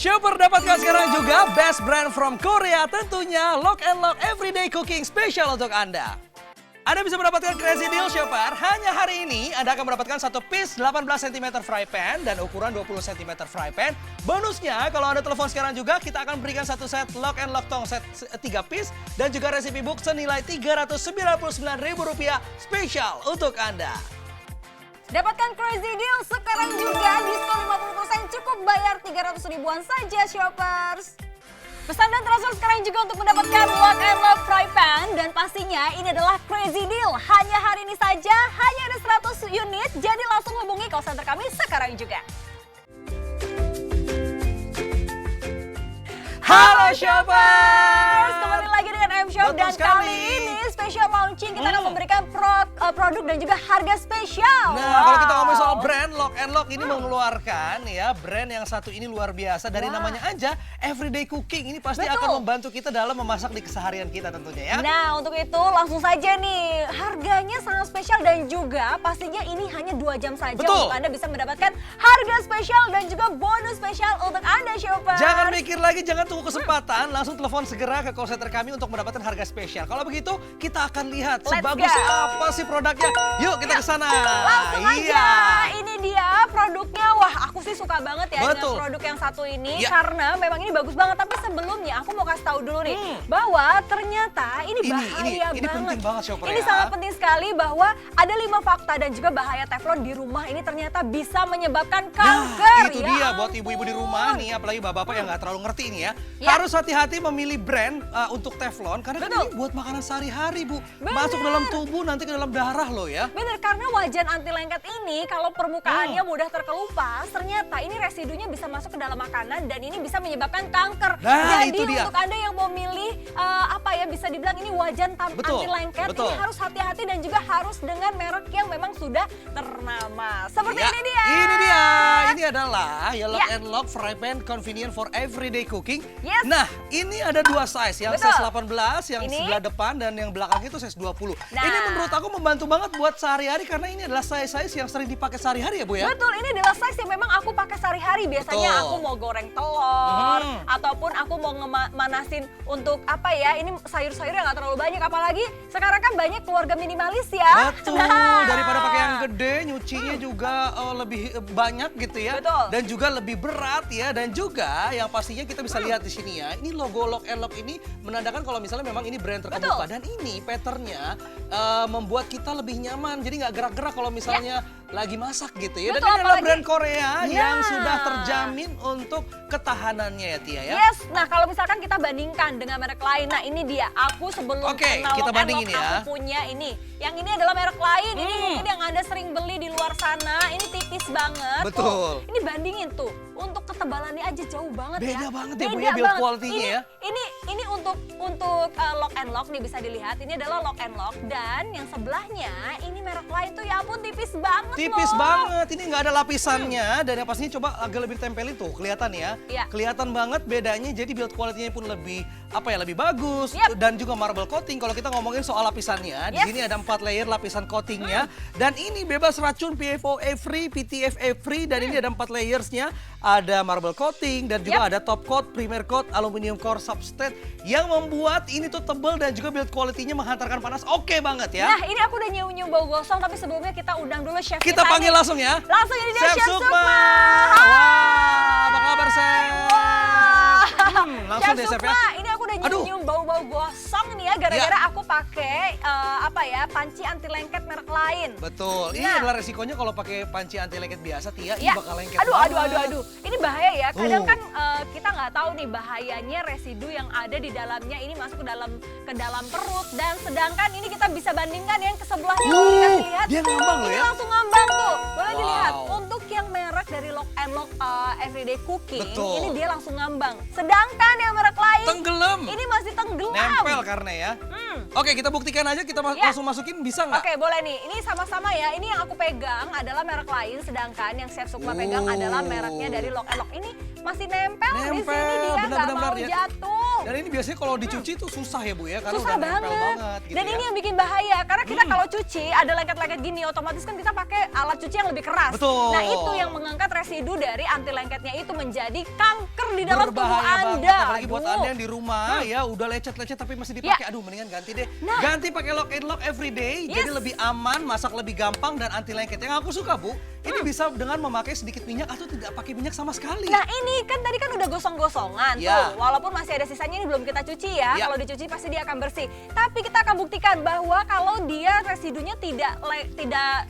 Shopper dapatkan sekarang juga best brand from Korea, tentunya Lock and Lock Everyday Cooking Special untuk Anda. Anda bisa mendapatkan crazy deal Shopper, hanya hari ini Anda akan mendapatkan satu piece 18 cm fry pan dan ukuran 20 cm fry pan. Bonusnya kalau Anda telepon sekarang juga kita akan berikan satu set Lock and Lock tong set 3 piece dan juga recipe book senilai Rp399.000 spesial untuk Anda. Dapatkan crazy deal sekarang juga, diskon 50%, cukup bayar 300 ribuan saja Shoppers. Pesan dan transfer sekarang juga untuk mendapatkan Lock and Lock fry pan, dan pastinya ini adalah crazy deal. Hanya hari ini saja, hanya ada 100 unit, jadi langsung hubungi call center kami sekarang juga. Halo Shoppers! Kembali lagi dengan M-Shop dan kali ini special launching kita akan memberikan produk dan juga harga spesial. Nah, kalau kita ngomong soal brand Lock and Lock ini mengeluarkan ya brand yang satu ini luar biasa, dari namanya aja Everyday Cooking, ini pasti akan membantu kita dalam memasak di keseharian kita tentunya ya. Nah, untuk itu langsung saja nih, harganya sangat spesial dan juga pastinya ini hanya 2 jam saja untuk Anda bisa mendapatkan harga spesial dan juga bonus spesial untuk Anda Shoppers. Jangan mikir lagi, jangan tunggu kesempatan, langsung telepon segera ke call center kami untuk mendapatkan harga spesial. Kalau begitu, kita akan lihat sebagus apa sih produknya. Yuk kita ke sana. Langsung aja. Ini dia produknya. Wah, aku sih suka banget ya dengan produk yang satu ini karena memang ini bagus banget. Tapi sebelumnya aku mau kasih tahu dulu nih bahwa ternyata ini bahaya banget. Ini penting banget Shopper Ini sangat penting sekali bahwa ada 5 fakta dan juga bahaya teflon di rumah ini ternyata bisa menyebabkan kanker. Nah, itu dia buat ibu-ibu di rumah nih, apalagi bapak-bapak yang nggak terlalu ngerti ini ya. Harus hati-hati memilih brand untuk teflon karena ini buat makanan sehari-hari Bu. Masuk dalam tubuh nanti ke dalam darah loh ya. Bener, karena wajan anti lengket ini kalau permukaannya mudah terkelupas, ternyata ini residunya bisa masuk ke dalam makanan dan ini bisa menyebabkan kanker. Nah, jadi itu dia. untuk Anda yang mau milih bisa dibilang ini wajan anti lengket, ini harus hati-hati dan juga harus dengan merek yang memang sudah ternama. Seperti ini dia. Ini dia. Ini adalah ya Lock and Lock Fry Pan Convenient for Everyday Cooking. Nah, ini ada 2 size, yang size 18 yang sebelah depan dan yang belakang itu size 20. Ini menurut aku membantu banget buat sehari-hari karena ini adalah size-size yang sering dipakai sehari-hari ya Bu ya. Betul, ini adalah size yang memang aku pakai sehari-hari. Biasanya aku mau goreng telur ataupun aku mau manasin untuk apa ya, ini sayur-sayur yang gak terlalu banyak, apalagi sekarang kan banyak keluarga minimalis ya. Betul, daripada pakai yang gede, nyucinya juga lebih banyak gitu ya. Dan juga lebih berat ya, dan juga yang pastinya kita bisa lihat di sini ya, ini logo Lock and Lock ini menandakan kalau misalnya memang ini brand terkemuka. Dan ini patternnya membuat kita lebih nyaman, jadi nggak gerak-gerak kalau misalnya lagi masak gitu ya. Dan ini adalah brand Korea yang sudah terjamin untuk ketahanannya ya Tia ya. Nah kalau misalkan kita bandingkan dengan merek lain, nah ini dia, aku sebelum kenal kita Lock and Lock, ya. aku punya ini. Yang ini adalah merek lain, ini mungkin yang Anda sering beli di luar sana, ini tipis banget. Betul. Ini bandingin tuh, untuk ketebalannya aja jauh banget Beda ya. banget ya Bu ya, build quality-nya ya. Ini untuk Lock and Lock nih, bisa dilihat, ini adalah Lock and Lock, dan yang sebelahnya ini merek lain tuh ya ampun tipis banget. Tipis banget, ini nggak ada lapisannya dan yang pastinya coba agak lebih tempelin tuh, kelihatan ya. Kelihatan banget bedanya, jadi build quality-nya pun lebih lebih bagus dan juga marble coating. Kalau kita ngomongin soal lapisannya, di sini ada 4 layer lapisan coatingnya dan ini bebas racun, PFOA free, PTFA free, dan ini ada 4 layersnya. Ada marble coating dan juga ada top coat, primer coat, aluminium core substrate yang membuat ini tuh tebal dan juga build quality-nya menghantarkan panas. Oke banget ya. Nah, ini aku udah nyium-nyium bau gosong, tapi sebelumnya kita undang dulu chef kita panggil langsung ya. Langsung ini dia Chef Sukma. Wah, apa kabar Chef? Langsung deh Chef ya. Ini aku udah nyium-nyium bau-bau gosong nih ya, gara-gara aku pakai panci anti lengket merek lain. Betul. Ini adalah resikonya kalau pakai panci anti lengket biasa, Tia, ini bakal lengket. Aduh. Ini bahaya ya. Kadang kan kita nggak tahu nih bahayanya residu yang ada di dalamnya ini masuk ke dalam perut, dan sedangkan ini kita bisa bandingkan yang ke sebelahnya. Kalau dikasih lihat, dia ngambang loh ya. Langsung ngambang tuh. Boleh dilihat. Untuk yang merek dari Lock and Lock Everyday Cooking, ini dia langsung ngambang. Sedangkan yang merek lain, tenggelam. Ini masih tenggelam. Nempel karena ya. Oke, kita buktikan aja, kita langsung masukin, bisa nggak? Oke, boleh nih. Ini sama-sama ya. Ini yang aku pegang adalah merek lain, sedangkan yang Chef Sukma pegang adalah mereknya dari Lock and Lock. Ini masih nempel di sini, dia nggak mau jatuh. Dan ini biasanya kalau dicuci tuh susah ya Bu ya, karena susah udah nempel banget. banget gitu Dan ya. ini yang bikin bahaya, karena kita kalau cuci ada lengket-lengket gini, otomatis kan kita pakai alat cuci yang lebih keras. Betul. Nah itu yang mengangkat residu dari anti lengketnya itu menjadi kanker di dalam tubuh Berbahaya banget, Anda. apalagi buat Aduh. Anda yang di rumah ya udah lecet-lecet tapi masih dipakai. Aduh mendingan ganti deh. Ganti pakai lock and lock every day, jadi lebih aman, masak lebih gampang dan anti lengket. Yang aku suka Bu, ini bisa dengan memakai sedikit minyak atau tidak pakai minyak sama sekali. Nah ini kan tadi kan udah gosong-gosongan tuh, walaupun masih ada sisanya ini belum kita cuci ya. Kalau dicuci pasti dia akan bersih. Tapi kita akan buktikan bahwa kalau dia residunya tidak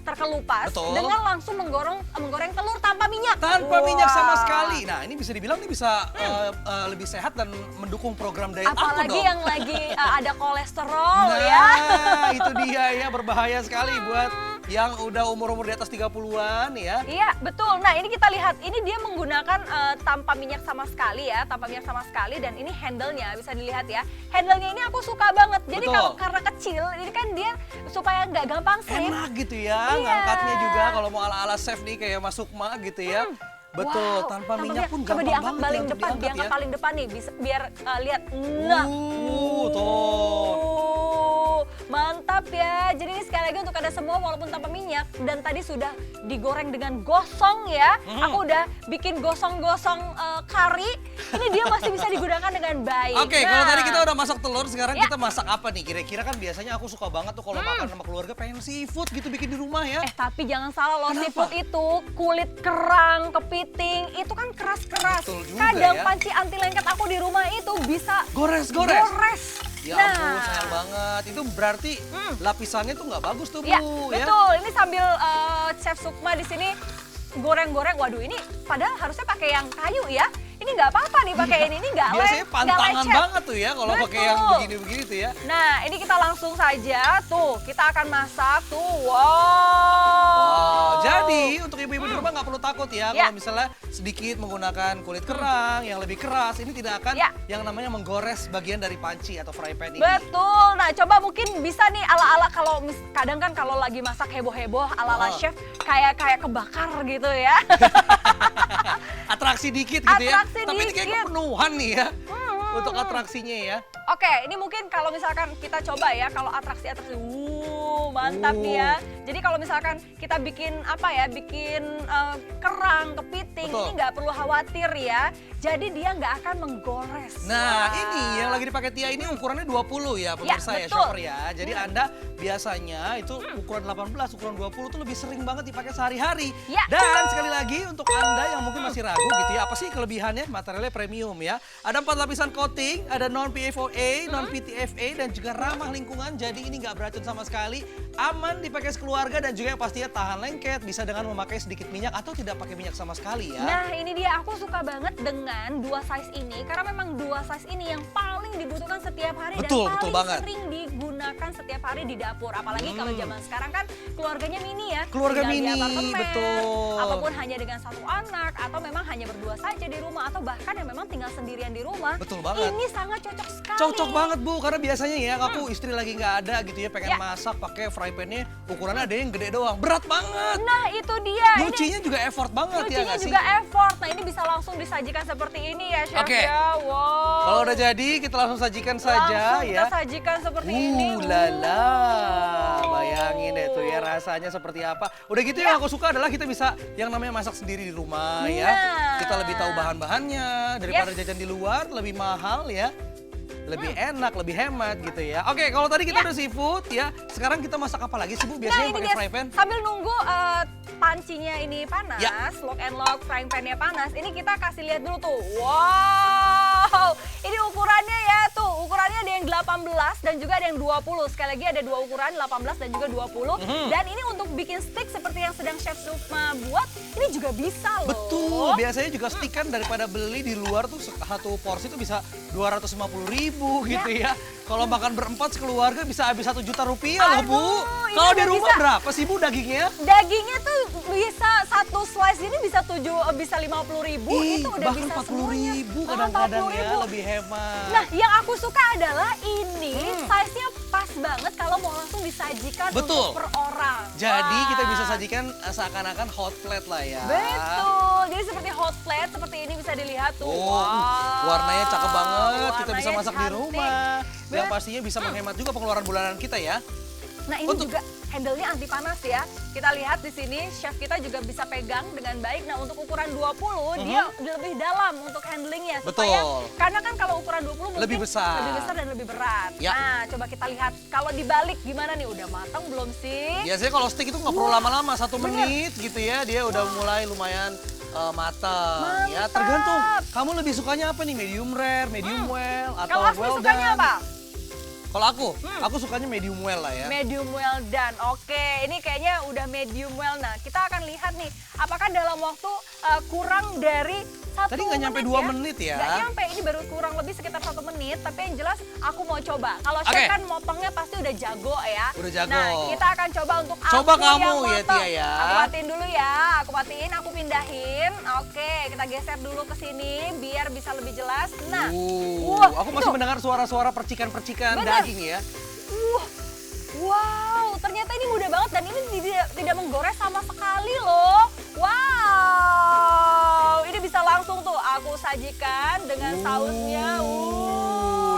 terkelupas dengan langsung menggoreng telur tanpa minyak. Tanpa minyak sama sekali. Nah ini bisa dibilang ini bisa lebih sehat dan mendukung program diet aku dong. Apalagi yang lagi ada kolesterol ya. Nah itu dia ya, berbahaya sekali buat yang udah umur-umur di atas 30-an ya. Iya, betul. Nah, ini kita lihat, ini dia menggunakan tanpa minyak sama sekali ya, tanpa minyak sama sekali dan ini handle-nya bisa dilihat ya. Handle-nya ini aku suka banget. Jadi kalau karena kecil, ini kan dia supaya nggak gampang slip. Enak gitu ya, ngangkatnya juga kalau mau ala-ala chef nih kayak Mas Sukma gitu ya. Betul, tanpa minyak pun gampang banget. Coba diangkat paling depan, diangkat paling depan nih, biar lihat. Nah, tuh. Mantap ya. Jadi ini sekali lagi untuk Anda semua walaupun tanpa minyak dan tadi sudah digoreng dengan gosong ya. Aku udah bikin gosong-gosong kari. Ini dia masih bisa digunakan dengan baik. Oke, kalau tadi kita udah masak telur, sekarang kita masak apa nih? Kira-kira kan biasanya aku suka banget tuh kalau makan sama keluarga pengen seafood gitu bikin di rumah ya. Tapi jangan salah loh, seafood itu kulit kerang, kepiting, itu kan keras-keras. Kadang panci anti lengket aku di rumah itu bisa gores. Ya ampun, sayang banget. Itu berarti lapisannya tuh nggak bagus tuh Bu. Ya, betul. Ini sambil Chef Sukma di sini goreng-goreng. Waduh, ini padahal harusnya pakai yang kayu ya. Ini nggak apa-apa nih pakai ini nggak biasanya pantangan lecet banget tuh ya kalau pakai yang begini-begini tuh ya. Nah, ini kita langsung saja tuh, kita akan masak tuh. Wow. Jadi untuk ibu-ibu di rumah nggak perlu takut ya kalau misalnya sedikit menggunakan kulit kerang yang lebih keras, ini tidak akan yang namanya menggores bagian dari panci atau fry pan ini. Betul. Nah, coba mungkin bisa nih ala-ala kalau kadang kan kalau lagi masak heboh-heboh ala-ala chef kayak kebakar gitu ya. Atraksi dikit gitu ya. Tapi ini kayak kepenuhan nih ya untuk atraksinya ya. Oke, ini mungkin kalau misalkan kita coba ya, kalau atraksi-atraksi, mantap nih ya. Jadi kalau misalkan kita bikin apa ya, bikin kerang, kepiting, ini nggak perlu khawatir ya. Jadi dia nggak akan menggores. Nah ini yang lagi dipakai Tia ini ukurannya 20 ya pemirsa ya, shopper ya. Jadi Anda biasanya itu ukuran 18, ukuran 20 tuh lebih sering banget dipakai sehari-hari. Dan sekali lagi untuk Anda yang mungkin masih ragu gitu ya, apa sih kelebihannya? Materialnya premium ya. Ada 4 lapisan coating, ada non-PFOA, non-PTFA dan juga ramah lingkungan. Jadi ini nggak beracun sama sekali, aman dipakai sekeluarga dan juga yang pastinya tahan lengket, bisa dengan memakai sedikit minyak atau tidak pakai minyak sama sekali ya. Nah ini dia, aku suka banget dengan dua size ini karena memang dua size ini yang paling dibutuhkan setiap hari dan paling sering digunakan setiap hari di dapur. Apalagi kalau zaman sekarang kan keluarganya mini ya. Keluarga mini, di apartemen, betul. Ataupun hanya dengan satu anak atau memang hanya berdua saja di rumah atau bahkan yang memang tinggal sendirian di rumah. Betul banget. Ini sangat cocok sekali. Cocok banget Bu, karena biasanya ya aku istri lagi nggak ada gitu ya, pengen masak pakai fry pan-nya ukurannya ada yang gede doang, berat banget. Nah itu dia. Nyucinya juga effort banget ya nggak sih? Nyucinya juga effort. Nah ini bisa langsung disajikan seperti ini ya Chef ya. Wow. Kalau udah jadi kita langsung sajikan saja langsung ya. Kita sajikan seperti ini. Lala, bayangin deh tuh ya rasanya seperti apa. Udah gitu yang aku suka adalah kita bisa yang namanya masak sendiri di rumah ya. Kita lebih tahu bahan-bahannya daripada jajan di luar, lebih mahal ya. Lebih enak, lebih hemat gitu ya. Oke, kalau tadi kita udah seafood ya, sekarang kita masak apa lagi sih Bu? Biasanya pakai fry pan? Sambil nunggu pancinya ini panas, lock and lock frying pan-nya panas, ini kita kasih lihat dulu tuh. Wow, ini ukurannya ya tuh, ukurannya ada yang 18 dan juga ada yang 20. Sekali lagi ada dua ukuran, 18 dan juga 20. Dan ini untuk bikin stick seperti yang sedang Chef Sukma buat, ini juga bisa loh. Betul, biasanya juga stick kan daripada beli di luar tuh satu porsi tuh bisa 250.000 gitu ya. Kalau makan berempat sekeluarga bisa habis 1 juta rupiah loh Bu. Kalau di rumah berapa sih Bu dagingnya? Dagingnya tuh bisa satu slice ini bisa 50.000, itu udah bahkan bisa 40.000 kadang-kadang ya, lebih hemat. Nah yang aku suka adalah ini size-nya pas banget banget kalau mau langsung disajikan Betul. untuk per orang. Jadi Wah. kita bisa sajikan seakan-akan hot plate lah ya. Betul, jadi seperti hot plate seperti ini bisa dilihat tuh. Oh, warnanya cakep banget. Kita bisa warnanya masak di cantik. rumah. Yang pastinya bisa menghemat juga pengeluaran bulanan kita ya. Nah ini juga handle-nya anti panas ya. Kita lihat di sini chef kita juga bisa pegang dengan baik. Nah untuk ukuran 20 dia lebih dalam untuk handlingnya. Supaya, karena kan kalau ukuran 20 mungkin lebih besar dan lebih berat. Ya. Nah coba kita lihat kalau dibalik gimana nih, udah matang belum sih? Biasanya kalau steak itu nggak perlu lama-lama, 1 menit gitu ya. Dia udah mulai lumayan matang. Ya tergantung, kamu lebih sukanya apa nih? Medium rare, medium well, atau Kalau Asmi well sukanya done? apa? Kalau aku sukanya medium well lah ya. Medium well done. Oke, ini kayaknya udah medium well. Nah, kita akan lihat nih, apakah dalam waktu kurang dari 1 Tadi nggak nyampe 2 menit ya? Nggak nyampe, ini baru kurang lebih sekitar 1 menit. Tapi yang jelas aku mau coba. Kalau chef kan motongnya pasti udah jago ya. Udah jago. Nah, kita akan coba untuk Coba aku kamu yang ya motong. Tia ya. Aku matiin dulu ya, aku matiin, aku pindahin. Oke, kita geser dulu ke sini biar bisa lebih jelas. Nah, aku masih mendengar suara-suara percikan-percikan daging ya. Wow, ternyata ini mudah banget dan ini tidak menggores sama sekali loh. Wow, ini bisa langsung tuh aku sajikan dengan sausnya.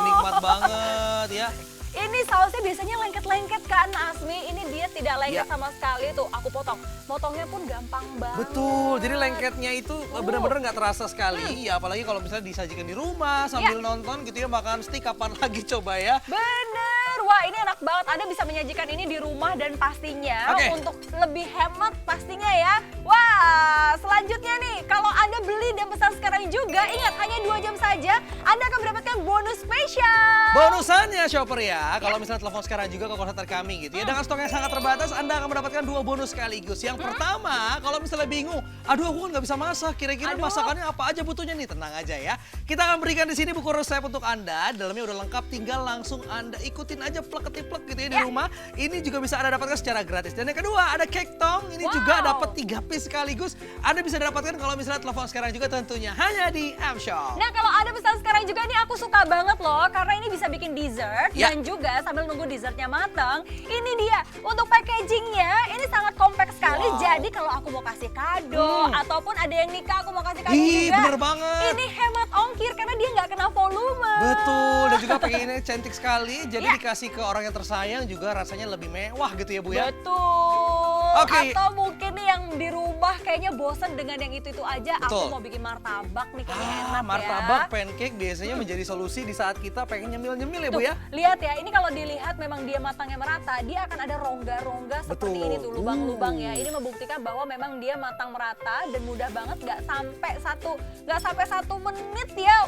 Nikmat banget ya. Ini sausnya biasanya lengket-lengket kan Asmi, ini dia tidak lengket sama sekali tuh. Aku potong, motongnya pun gampang banget. Betul, jadi lengketnya itu benar-benar nggak terasa sekali. Ya apalagi kalau misalnya disajikan di rumah sambil nonton gitu ya, makan steak kapan lagi coba ya. Bener, wah ini enak banget. Anda bisa menyajikan ini di rumah dan pastinya untuk lebih hemat pastinya ya. Wah, selanjutnya nih, kalau Anda beli dan pesan sekarang juga, ingat hanya 2 jam saja, Anda akan mendapatkan bonus spesial. Bonusannya shopper ya, kalau misalnya telepon sekarang juga ke call center kami gitu ya, dengan stok yang sangat terbatas, Anda akan mendapatkan 2 bonus sekaligus. Yang pertama, kalau misalnya bingung, aduh aku kan nggak bisa masak, kira-kira masakannya apa aja butuhnya nih, tenang aja ya. Kita akan berikan di sini buku resep untuk Anda, dalamnya udah lengkap, tinggal langsung Anda ikutin aja plek-ketiplek gitu ya di rumah. Ini juga bisa Anda dapatkan secara gratis. Dan yang kedua, ada cake tong, ini juga dapat 3 piece sekaligus. Anda bisa dapatkan kalau misalnya telepon sekarang juga tentunya hanya di M-Shop. Nah kalau Anda pesan sekarang juga nih aku suka banget loh, karena ini bisa bikin dessert dan juga sambil nunggu dessertnya matang, ini dia untuk packagingnya ini sangat compact sekali. Jadi kalau aku mau kasih kado ataupun ada yang nikah aku mau kasih kado juga, bener banget. Ini hemat ongkir karena dia nggak kena volume. Betul, dan juga packagingnya cantik sekali. Jadi dikasih ke orang yang tersayang juga rasanya lebih mewah gitu ya Bu ya. Betul. Oke. Atau mungkin nih yang di rumah kayaknya bosen dengan yang itu-itu aja. Betul. Aku mau bikin martabak nih kayaknya enak martabak, ya. pancake biasanya menjadi solusi di saat kita pengen nyemil-nyemil ya Bu Tuh, ya. lihat ya, ini kalau dilihat memang dia matangnya merata, dia akan ada rongga-rongga seperti ini tuh, lubang-lubang ya. Ini membuktikan bahwa memang dia matang merata dan mudah banget, nggak sampai satu menit ya.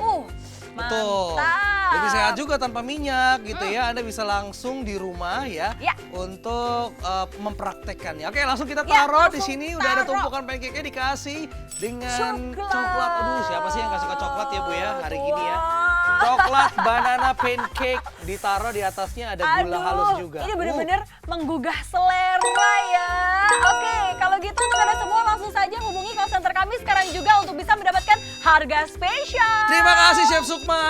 Betul. Mantap. Lebih sehat juga tanpa minyak gitu ya. Anda bisa langsung di rumah ya, untuk mempraktekkannya. Oke, langsung kita taruh di sini. Udah ada tumpukan pancake-nya dikasih dengan coklat. Aduh, siapa sih yang gak suka coklat ya Bu ya hari gini ya. Coklat banana pancake ditaruh di atasnya, ada gula halus juga. Ini bener-bener menggugah selera ya. Oke, kalau gitu untuk Anda semua langsung saja hubungi call center kami sekarang juga untuk bisa mendapatkan harga spesial. Terima kasih Chef Sukma.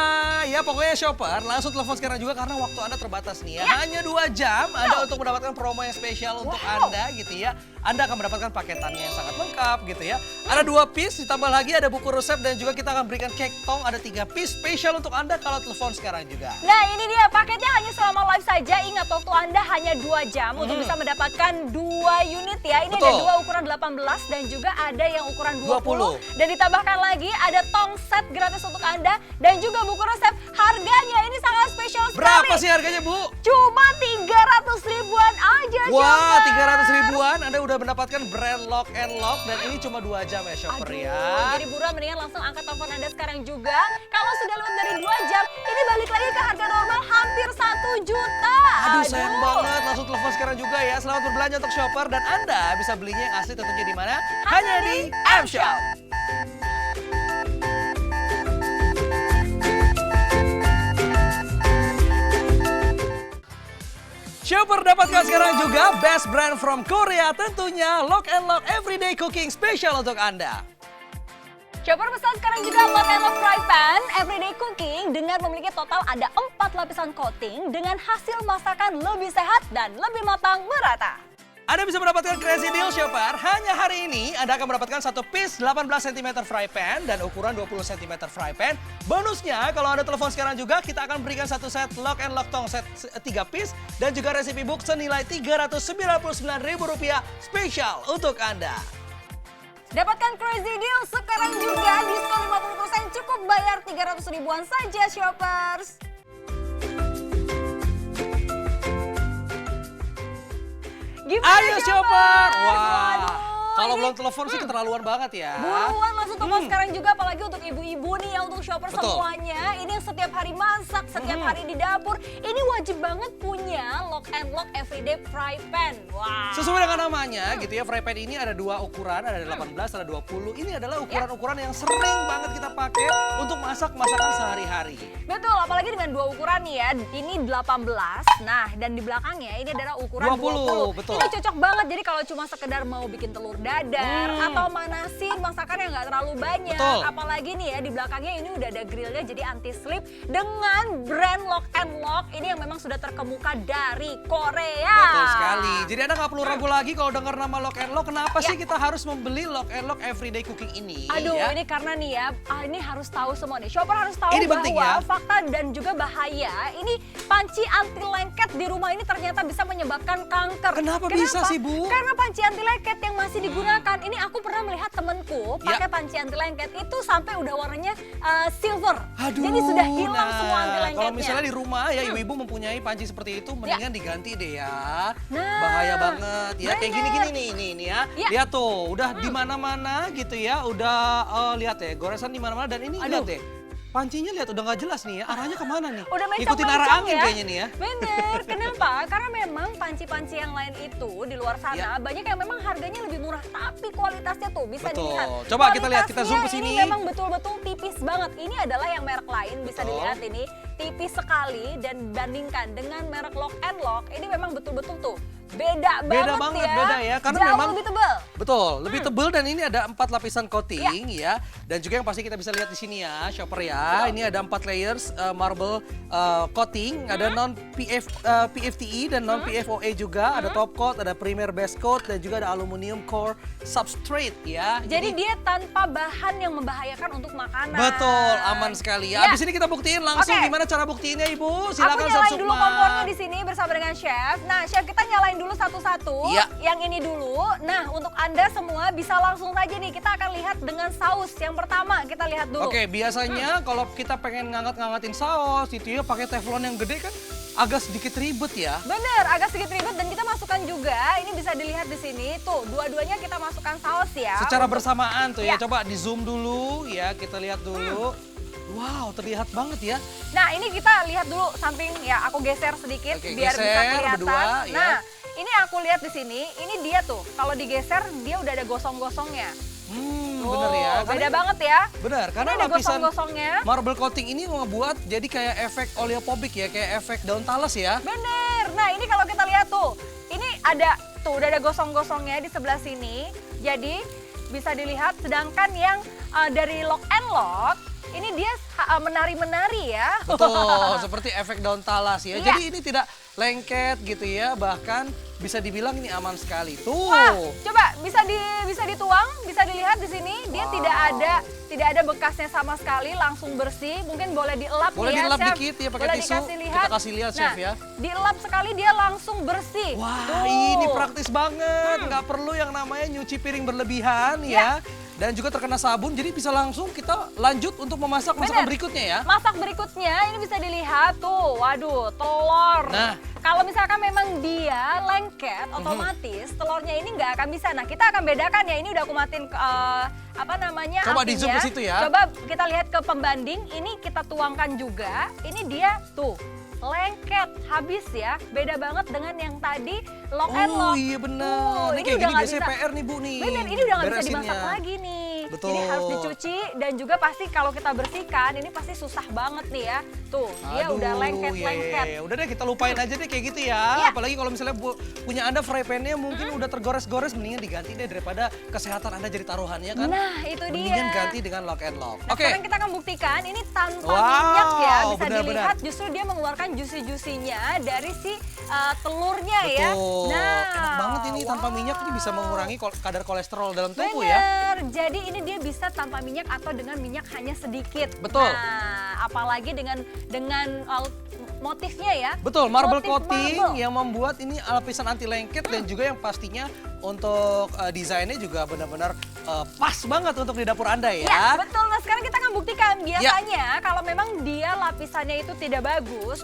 Ya pokoknya shopper langsung telepon sekarang juga karena waktu Anda terbatas nih ya. Hanya 2 jam Anda untuk mendapatkan promo yang spesial untuk Anda gitu ya. Anda akan mendapatkan paketannya yang sangat lengkap gitu ya. Ada 2 piece, ditambah lagi ada buku resep dan juga kita akan berikan cake tong. Ada 3 piece spesial untuk Anda kalau telepon sekarang juga. Nah ini dia paketnya hanya selama live saja. Ingat waktu Anda hanya 2 jam untuk bisa mendapatkan 2 unit ya. Ini ada 2 ukuran 18 dan juga ada yang ukuran 20. Dan ditambahkan lagi ada tong set gratis untuk Anda dan juga buku resep. Harganya ini sangat spesial sekali. Berapa sih harganya Bu? Cuma 300 ribuan aja. Wah, 300 ribuan Anda udah mendapatkan brand Lock and Lock dan ini cuma 2 jam ya shopper ya. Jadi buruan mendingan langsung angkat telepon Anda sekarang juga. Kalau sudah lewat dari 2 jam, ini balik lagi ke harga normal hampir 1 juta. Aduh sayang banget, langsung telepon sekarang juga ya. Selamat berbelanja untuk shopper dan Anda bisa belinya yang asli tentunya di mana? Hanya di M-Shop. Shopper dapatkan sekarang juga best brand from Korea, tentunya Lock and Lock Everyday Cooking Special untuk Anda. Shopper pesan sekarang juga Lock and Lock Fry Pan Everyday Cooking dengan memiliki total ada 4 lapisan coating dengan hasil masakan lebih sehat dan lebih matang merata. Anda bisa mendapatkan Crazy Deal Shopper. Hanya hari ini Anda akan mendapatkan satu piece 18 cm fry pan dan ukuran 20 cm fry pan. Bonusnya kalau Anda telepon sekarang juga kita akan berikan satu set Lock and Lock tong set 3 piece dan juga recipe book senilai Rp399.000 spesial untuk Anda. Dapatkan Crazy Deal sekarang juga diskon 50% cukup bayar 300 ribuan saja Shoppers. Gimana Ayo Shopper! Wah, Waduh, kalau ini- belum telepon sih keterlaluan banget ya. Buruan langsung telepon sekarang juga, apalagi untuk ibu-ibu nih ya, untuk shopper Betul. semuanya. Ini yang setiap hari masak, setiap hari di dapur. Ini wajib banget punya Lock and Lock Everyday Fry Pan. Wah. Sesuai dengan namanya gitu ya, fry pan ini ada 2 ukuran, ada 18, ada 20. Ini adalah ukuran-ukuran yang sering banget kita pakai untuk masak masakan sehari-hari. Betul, apalagi dengan 2 ukuran nih ya. Ini 18, nah dan di belakangnya ini adalah ukuran 20, betul. Ini cocok banget, jadi kalau cuma sekedar mau bikin telur dadar atau manasin masakan yang nggak terlalu banyak. Betul. Apalagi nih ya, di belakangnya ini udah ada grillnya jadi anti slip dengan brand Lock and Lock. Ini yang memang sudah terkemuka dari Korea. Betul sekali. Jadi Anda nggak perlu ragu lagi kalau dengar nama Lock and Lock. Kenapa sih kita harus membeli Lock and Lock Everyday Cooking ini? Aduh, ya? ini karena nih ya, ini harus tahu semua nih. Shopper harus tahu Ini penting bahwa ya. fakta dan juga bahaya. Ini panci anti lengket di rumah ini ternyata bisa menyebabkan kanker. Kenapa bisa sih, Bu? Karena panci anti lengket yang masih digunakan. Ini aku pernah melihat temenku pakai panci anti lengket itu sampai udah warnanya silver. Aduh, Jadi sudah hilang semua anti lengketnya. kalau misalnya di rumah ya ibu-ibu mempunyai panci seperti itu, mendingan diganti deh ya. Nah, Bahaya banget ya. Kayak bener. gini-gini nih ya. Ya. Lihat tuh, udah di mana-mana gitu ya. Udah lihat ya, goresan di mana-mana dan ini lihat deh. Pancinya lihat udah nggak jelas nih ya, arahnya kemana nih? Udah Ikutin arah mencong-mencong angin ya. kayaknya nih ya. Bener, kenapa? Karena memang panci-panci yang lain itu di luar sana banyak yang memang harganya lebih murah, tapi kualitasnya tuh bisa Betul. dilihat. Coba kita lihat, kita zoom ke Kualitasnya sini. Ini memang betul-betul tipis banget. Ini adalah yang merek lain, bisa Betul. dilihat ini tipis sekali dan bandingkan dengan merek Lock and Lock, ini memang betul-betul tuh beda banget ya. Beda ya. Karena Jauh memang lebih tebal. Betul, lebih tebal dan ini ada 4 lapisan coating ya. Dan juga yang pasti kita bisa lihat di sini ya, shopper ya. Ini ada 4 layers marble coating, ada non PFTE dan non PFOA juga, ada top coat, ada primer base coat dan juga ada aluminium core substrate ya. Jadi dia tanpa bahan yang membahayakan untuk makanan. Betul, aman sekali ya. Ya. Abis ini kita buktiin langsung Oke. gimana cara buktiinnya Ibu. Aku Silakan nyalain Chef dulu Sukma. kompornya di sini bersama dengan Chef. Nah, Chef kita nyalain dulu satu-satu. Iya. Yang ini dulu. Nah, untuk Anda semua bisa langsung saja nih. Kita akan lihat dengan saus. Yang pertama kita lihat dulu. Oke, biasanya kalau kita pengen ngangat-ngangatin saus itu ya pakai teflon yang gede kan agak sedikit ribet ya. Bener, agak sedikit ribet dan kita masukkan juga. Ini bisa dilihat di sini. Tuh, dua-duanya kita masukkan saus ya. Secara bersamaan tuh ya, Ya. coba di zoom dulu ya, kita lihat dulu. Wow, terlihat banget ya. Nah, ini kita lihat dulu samping ya. Aku geser sedikit Oke, biar bisa geser kelihatan. berdua, ya. Nah, ini aku lihat di sini. Ini dia tuh. Kalau digeser dia udah ada gosong-gosongnya. Bener ya. Beda banget ya. Bener, karena Ini ada lapisan gosong-gosongnya. marble coating ini ngebuat jadi kayak efek oleopobik ya, kayak efek daun talas ya. Bener. Nah, ini kalau kita lihat tuh, ini ada tuh udah ada gosong-gosongnya di sebelah sini. Jadi bisa dilihat. Sedangkan yang dari Lock and Lock ini dia menari-menari ya. Betul, seperti efek daun talas ya. Iya. Jadi ini tidak lengket gitu ya, bahkan bisa dibilang ini aman sekali. Tuh. Wah, coba bisa dituang, bisa dilihat di sini dia tidak ada bekasnya sama sekali, langsung bersih. Mungkin boleh dielap Boleh nih ya, dielap Chef. dikit ya pakai Boleh tisu. dikasih lihat. Kita kasih lihat, Chef, Nah, ya. dielap sekali dia langsung bersih. Wah, Tuh. ini praktis banget. Nggak perlu yang namanya nyuci piring berlebihan ya. Dan juga terkena sabun, jadi bisa langsung kita lanjut untuk memasak masakan Bener. berikutnya ya. Masak berikutnya ini bisa dilihat tuh, waduh, telur. Nah. Kalau misalkan memang dia lengket, otomatis telurnya ini nggak akan bisa. Nah, kita akan bedakan ya. Ini udah aku matiin apa namanya? Coba di zoom apinya. ke situ ya. Coba kita lihat ke pembanding. Ini kita tuangkan juga. Ini dia tuh lengket, habis ya. Beda banget dengan yang tadi Lock and Lock. Oh iya bener. Tuh, Ini kayak udah gini nggak biasanya bisa. PR nih Bu nih. Bener, ini udah nggak bisa beresinnya. dimasak lagi nih. nih. Betul. Ini harus dicuci dan juga pasti kalau kita bersihkan ini pasti susah banget nih ya. Tuh, dia udah lengket-lengket. Udah deh kita lupain aja deh kayak gitu ya. Apalagi kalau misalnya punya Anda fry pan-nya mungkin udah tergores-gores, mendingan diganti deh daripada kesehatan Anda jadi taruhannya kan. Nah, itu dia. Mendingan ganti dengan lock and lock. Nah, sekarang kita akan buktikan ini tanpa minyak ya. Bisa dilihat justru dia mengeluarkan juicy-juicynya dari si telurnya ya. Nah, enak banget ini tanpa minyak, ini bisa mengurangi kadar kolesterol dalam tubuh ya. Bener, jadi ini dia bisa tanpa minyak atau dengan minyak hanya sedikit. Betul. Nah, apalagi dengan motifnya ya. Betul, marble Motif coating marble. yang membuat ini lapisan anti lengket dan juga yang pastinya untuk desainnya juga benar-benar pas banget untuk di dapur Anda ya. Ya, betul. Nah, sekarang kita akan buktikan. Biasanya kalau memang dia lapisannya itu tidak bagus,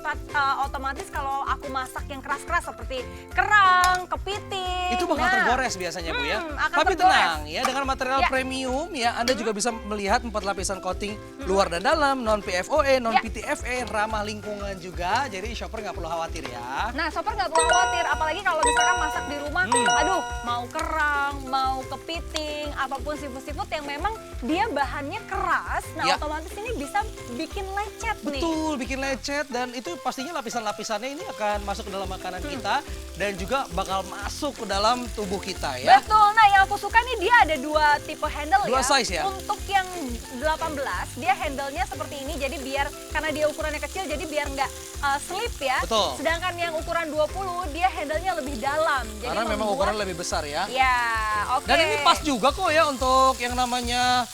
otomatis kalau aku masak yang keras-keras seperti kerang, kepiting. Itu bakal tergores biasanya Bu ya. Tapi tergores. tenang ya, dengan material premium ya Anda juga bisa melihat 4 lapisan coating luar dan dalam, non PFOA, non PTFE, ramah lingkungan juga. Jadi shopper nggak perlu khawatir ya. Nah, shopper nggak perlu khawatir, apalagi kalau misalkan masak di rumah, aduh, mau kerang, mau kepiting, apapun seafood yang memang dia bahannya keras, nah otomatis ini bisa bikin lecet nih. Betul, bikin lecet dan itu pastinya lapisan-lapisannya ini akan masuk ke dalam makanan kita dan juga bakal masuk ke dalam tubuh kita ya. Betul, nah yang aku suka nih dia ada 2 tipe handle Dua size ya? Untuk yang 18, dia handle-nya seperti ini, jadi biar, karena dia ukurannya kecil, jadi biar nggak slip ya. Betul. Sedangkan yang ukuran 20, dia handle-nya lebih dalam. Jadi Karena memang ukuran lebih besar ya. Ya, oke. Dan ini pas juga kok ya untuk yang namanya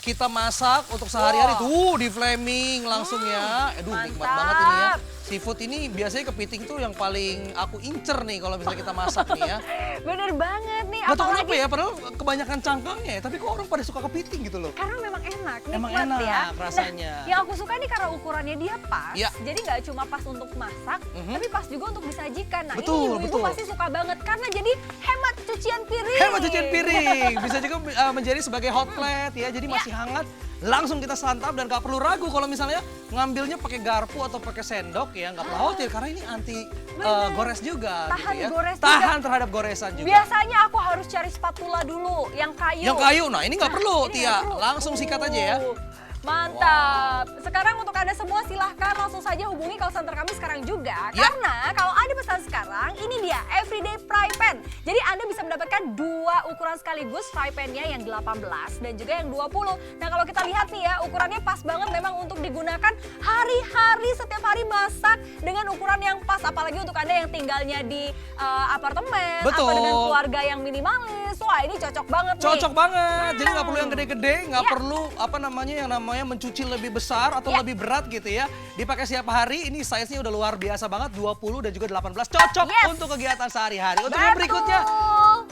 kita masak untuk sehari-hari tuh di flaming langsung ya. Aduh, nikmat banget ini ya. Seafood ini biasanya kepiting tuh yang paling aku incer nih kalau misalnya kita masak nih ya. Bener banget nih. Gak tau kenapa ya, padahal kebanyakan cangkangnya ya, tapi kok orang pada suka kepiting gitu loh. Karena memang enak, Emang nikmat enak ya. rasanya. Nah, yang aku suka nih karena ukurannya dia pas, Ya. jadi nggak cuma pas untuk masak, tapi pas juga untuk disajikan. Nah, Betul, ini ibu-ibu betul. pasti suka banget karena jadi hemat cucian piring. Hemat cucian piring, bisa juga menjadi sebagai hot plate ya, jadi masih hangat. Langsung kita santap dan gak perlu ragu kalau misalnya ngambilnya pakai garpu atau pakai sendok ya, nggak perlu khawatir karena ini anti gores juga. Tahan gitu ya. gores Tahan terhadap goresan juga. Biasanya aku harus cari spatula dulu, yang kayu. Yang kayu, nah ini nggak perlu ini Tia, nggak perlu. langsung sikat aja ya. Mantap. Sekarang untuk Anda semua silahkan langsung saja hubungi call center kami sekarang juga. Karena kalau Anda pesan sekarang, ini dia Everyday Fry Pan. Jadi Anda bisa mendapatkan 2 ukuran sekaligus fry pan-nya yang 18 dan juga yang 20. Nah kalau kita lihat nih ya, ukurannya pas banget memang untuk digunakan hari-hari, setiap hari masak dengan ukuran yang pas. Apalagi untuk Anda yang tinggalnya di apartemen atau dengan keluarga yang minimalis. Wah ini cocok banget nih. Cocok banget, jadi nggak perlu yang gede-gede, nggak perlu apa namanya yang namanya mencuci lebih besar atau lebih berat gitu ya. Dipakai setiap hari, ini size-nya udah luar biasa banget, 20 dan juga 18. Cocok untuk kegiatan sehari-hari. Untuk yang berikutnya,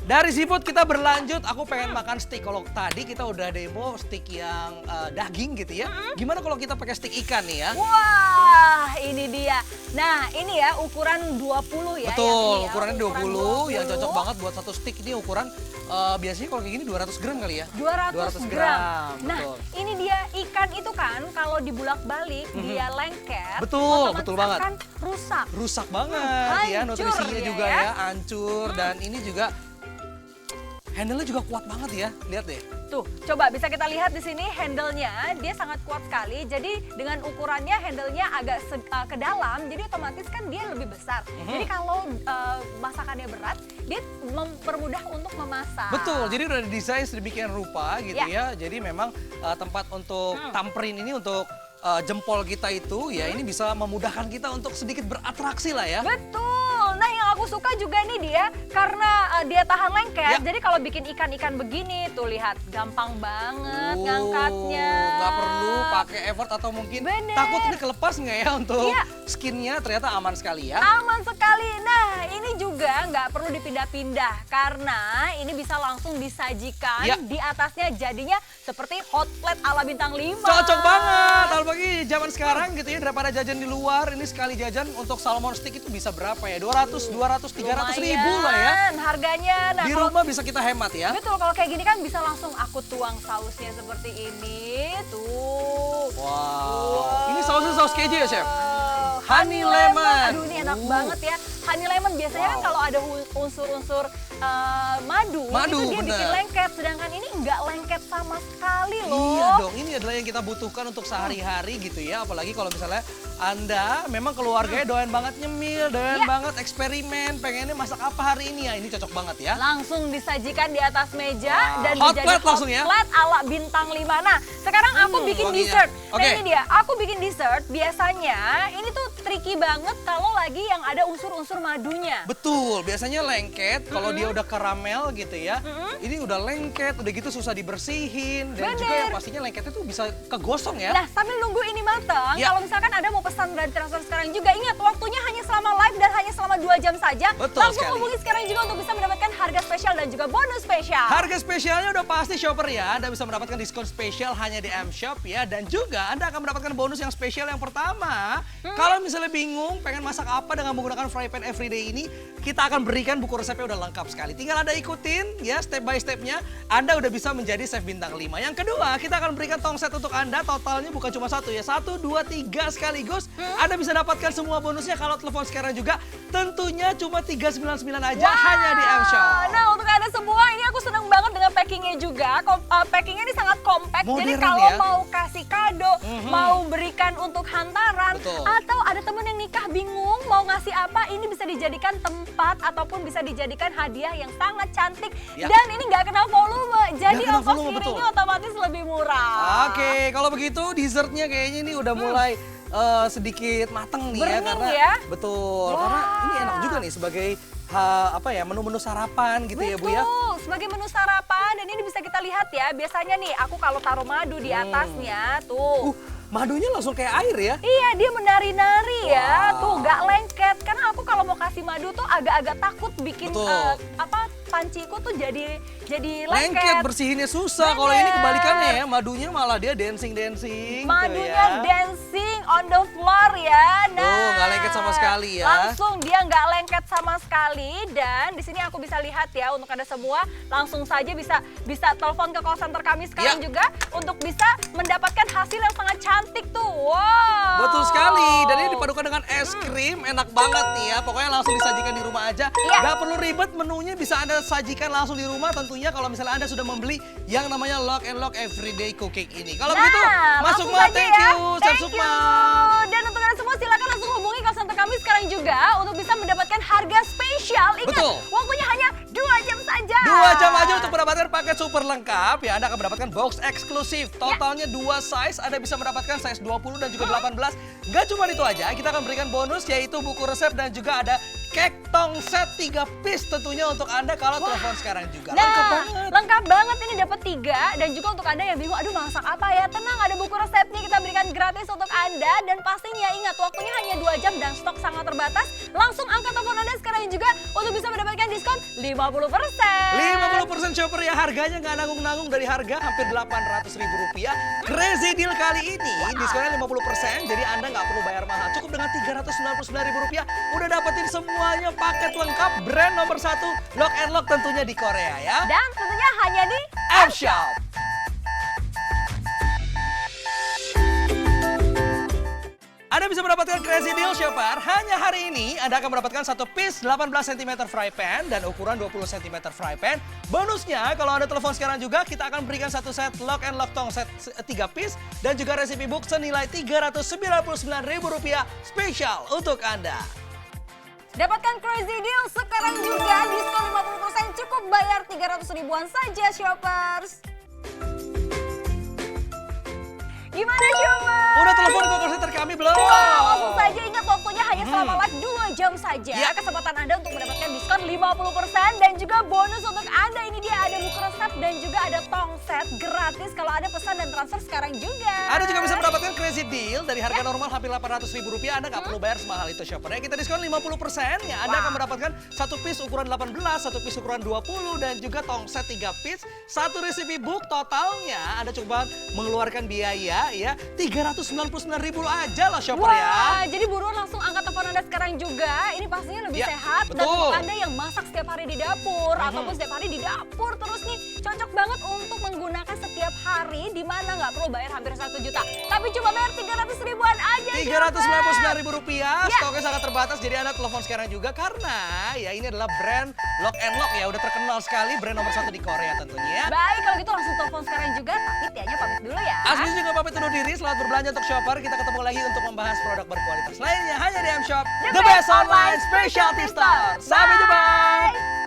dari seafood kita berlanjut, aku pengen makan steak. Kalau tadi kita udah demo steak yang daging gitu ya. Gimana kalau kita pakai steak ikan nih ya? Wah, ini dia. Nah, ini ya ukuran 20 ya. Betul, yang ini ya, ukurannya 20 yang cocok banget buat satu steak. Ini ukuran biasanya kalau kayak gini 200 gram kali ya? 200 gram. Nah, betul. ini dia ikan itu kan kalau dibulak-balik dia lengket. Betul, betul banget. Akan rusak. Rusak banget ya, hancur nutrisinya dia juga ya. ya, hancur dan ini juga handle-nya juga kuat banget ya, lihat deh. Tuh, coba bisa kita lihat di sini handle-nya, dia sangat kuat sekali. Jadi dengan ukurannya handle-nya agak ke dalam, jadi otomatis kan dia lebih besar. Jadi kalau masakannya berat, dia mempermudah untuk memasak. Betul, jadi udah didesain sedemikian rupa gitu ya. Jadi memang tempat untuk tamperin ini untuk jempol kita itu ya ini bisa memudahkan kita untuk sedikit beratraksi lah ya. Betul. Nah yang aku suka juga nih dia karena dia tahan lengket. Jadi kalau bikin ikan-ikan begini tuh lihat gampang banget ngangkatnya. Nggak perlu pakai effort atau mungkin takut ini kelepas nggak ya untuk skinnya, ternyata aman sekali ya. Aman sekali. Nah ini juga nggak perlu dipindah-pindah karena ini bisa langsung disajikan di atasnya jadinya seperti hot plate ala bintang 5. Cocok banget. Apalagi zaman sekarang gitu ya, daripada jajan di luar, ini sekali jajan untuk salmon steak itu bisa berapa ya? 200, 300 ribu lah ya. Harganya. Nah, di rumah bisa kita hemat ya. Betul, kalau kayak gini kan bisa langsung aku tuang sausnya seperti ini. Tuh. Wow. Ini sausnya saus keju ya, Chef? Honey lemon. Aduh, ini enak banget ya. Honey lemon biasanya kan kalau ada unsur-unsur madu itu dia bener. bikin lengket, sedangkan ini nggak lengket sama sekali loh. Iya dong, ini adalah yang kita butuhkan untuk sehari-hari gitu ya. Apalagi kalau misalnya Anda memang keluarganya doyan banget nyemil, doyan banget eksperimen, pengennya masak apa hari ini ya. Ini cocok banget ya. Langsung disajikan di atas meja dan hot menjadi plate langsung ya. plate ala bintang 5. Nah, sekarang aku bikin wanginya. dessert. Nah, Oke. ini dia. Aku bikin dessert biasanya ini tuh tricky banget kalau lagi yang ada unsur-unsur madunya. Betul, biasanya lengket kalau dia udah karamel gitu ya. Ini udah lengket, udah gitu susah dibersihin dan juga yang pastinya lengketnya tuh bisa kegosong ya. Nah, sambil nunggu ini matang, Ya. kalau misalkan Anda mau pesan dari transfer sekarang juga, ingat waktunya hanya selama live dan hanya selama 2 jam saja. Betul Langsung sekali. hubungi sekarang juga untuk bisa mendapatkan harga spesial dan juga bonus spesial. Harga spesialnya udah pasti shopper ya. Anda bisa mendapatkan diskon spesial hanya di M-Shop ya. Dan juga Anda akan mendapatkan bonus yang spesial yang pertama. Kalau misalnya bingung pengen masak apa dengan menggunakan fry pan everyday ini, kita akan berikan buku resepnya udah lengkap sekali. Tinggal Anda ikutin ya step by stepnya. Anda udah bisa menjadi chef bintang 5. Yang kedua, kita akan berikan tongset untuk Anda. Totalnya bukan cuma satu ya. 1, 2, 3 sekaligus. Anda bisa dapatkan semua bonusnya kalau telepon sekarang juga. Tentunya cuma 399 aja hanya di M-Shop. Nah, untuk Anda semua ini aku senang banget dengan packingnya juga. Packingnya ini sangat compact. Jadi Modern kalau ya. mau kasih kado, mau berikan untuk hantaran, Betul. atau ada temen yang nikah bingung mau ngasih apa, ini bisa dijadikan tempat ataupun bisa dijadikan hadiah yang sangat cantik. Ya. Dan ini nggak kena volume, jadi kena ongkos volume, kirimnya betul. otomatis lebih murah. Oke, kalau begitu dessertnya kayaknya ini udah mulai sedikit mateng nih ya Burning karena ya? betul Wah. karena ini enak juga nih sebagai apa ya menu-menu sarapan gitu ya Bu ya. Betul, sebagai menu sarapan dan ini bisa kita lihat ya. Biasanya nih aku kalau taruh madu di atasnya tuh. Madunya langsung kayak air ya. Iya, dia menari-nari ya. Wow. Tuh, gak lengket. Karena aku kalau mau kasih madu tuh agak-agak takut bikin Betul. panciku tuh jadi lengket. Lengket bersihinnya susah. Kalau ini kebalikannya ya, madunya malah dia dancing-dancing. Madunya tuh ya. dancing on the floor ya. Nah, Tuh, nggak lengket sama sekali ya. Langsung dia nggak lengket sama sekali dan di sini aku bisa lihat ya untuk Anda semua langsung saja bisa telepon ke call center kami sekarang juga untuk bisa mendapatkan hasil yang sangat cantik tuh. Wow. Betul sekali, dan ini dipadukan dengan es krim, enak banget nih ya. Pokoknya langsung disajikan di rumah aja. Iya. Gak perlu ribet, menunya bisa Anda sajikan langsung di rumah tentunya kalau misalnya Anda sudah membeli yang namanya Lock and Lock Everyday Cooking ini. Kalau begitu, Mas langsung Sukma, saja thank ya. you, Chef Thank Sukma. you. Dan untuk Anda semua silakan langsung hubungi call center kami sekarang juga untuk bisa mendapatkan harga spesial. Ingat, Betul. waktunya hanya 2 jam saja. 2 jam aja untuk mendapatkan paket super lengkap ya. Anda akan mendapatkan box eksklusif. Totalnya 2 size. Anda bisa mendapatkan size 20 dan juga 18. Gak cuma itu aja, kita akan berikan bonus yaitu buku resep dan juga ada cake tongset 3 piece tentunya untuk Anda kalau telepon sekarang juga. Lengkap Nah, banget. lengkap banget ini dapat 3 dan juga untuk Anda yang bingung, aduh masak apa ya? Tenang, ada buku resepnya kita berikan gratis untuk Anda dan pastinya ingat waktunya hanya 2 jam dan stok sangat terbatas. Langsung angkat telepon Anda sekarang juga untuk bisa mendapatkan diskon 50%. 50% shopper ya, harganya nggak nanggung-nanggung dari harga hampir Rp800.000. Crazy deal kali ini diskonnya 50%, jadi Anda nggak perlu bayar mahal. Cukup dengan Rp399.000 udah dapetin semuanya paket lengkap brand nomor 1 Lock and Lock tentunya di Korea ya. Dan tentunya hanya di M-Shop. Anda bisa mendapatkan crazy deal shopper. Hanya hari ini Anda akan mendapatkan 1 piece 18 cm fry pan dan ukuran 20 cm fry pan. Bonusnya kalau Anda telepon sekarang juga kita akan berikan 1 set Lock and Lock tong set 3 piece dan juga recipe book senilai Rp399.000 spesial untuk Anda. Dapatkan crazy deal sekarang juga diskon 50% cukup bayar 300 ribuan saja shoppers. Gimana shoppers? Udah telepon ke call center kami belum? Langsung saja ingat waktunya hanya selama live 2 jam saja. Ya. Kesempatan Anda untuk mendapatkan diskon 50% dan juga bonus untuk Anda. Ini dia ada buku resep dan juga ada tong set gratis kalau ada pesan dan transfer sekarang juga. Anda juga bisa mendapatkan crazy deal dari harga normal hampir Rp800.000. Anda nggak perlu bayar semahal itu shopper. Ya, kita diskon 50% ya. Anda akan mendapatkan 1 piece ukuran 18, 1 piece ukuran 20 dan juga tong set 3 piece, 1 recipe book. Totalnya Anda coba mengeluarkan biaya ya Rp399.000 aja lah shopper ya. Wah, jadi buruan langsung angkat telepon Anda sekarang juga. Ini pastinya lebih Ya, sehat dan betul. untuk Anda yang masak setiap hari di dapur ataupun setiap hari di dapur terus nih cocok banget untuk menggunakan setiap hari di mana nggak perlu bayar hampir 1 juta. Tapi cuma bayar 300 ribuan aja Rp399.000. Stoknya sangat terbatas, jadi Anda telepon sekarang juga karena ya ini adalah brand Lock and Lock ya, udah terkenal sekali, brand nomor 1 di Korea tentunya. Baik, kalau gitu langsung telepon sekarang juga, tapi Tianya pamit dulu ya. Asli juga pamit undur diri, selamat berbelanja untuk shopper. Kita ketemu lagi untuk membahas produk berkualitas lainnya hanya di M-Shop, the best online specialty store. Sampai jumpa.